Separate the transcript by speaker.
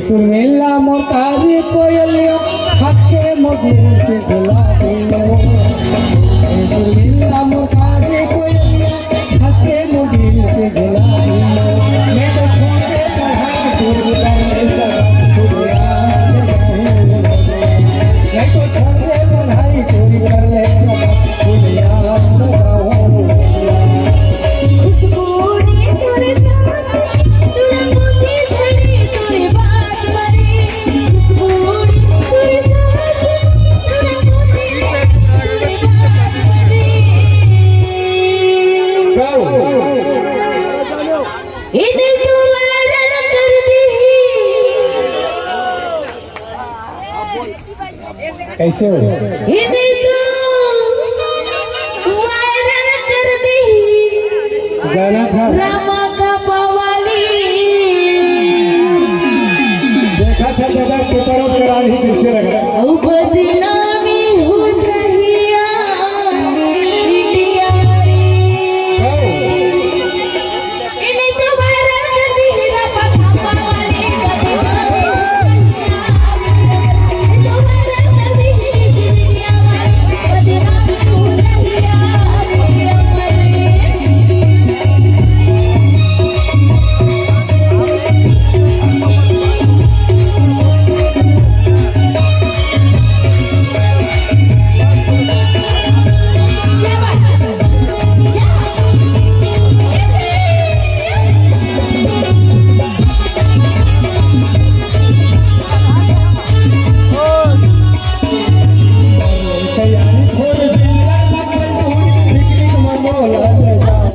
Speaker 1: सुर मेला मोकारी कोयलिया हंस के मोदी पे दिला दियो। सुर मेला मोकारी कोयलिया हंस के मोदी पे दिला दियो। मैं तो छोटे पढ़ाई दूर करने लगा मैं तो छोटे पढ़ाई दूर करने लगा कैसे हो?
Speaker 2: वायरल कर दी
Speaker 1: जाना था
Speaker 2: रामा का पवाली
Speaker 1: देखा था जगह पेपरों पर आई कैसे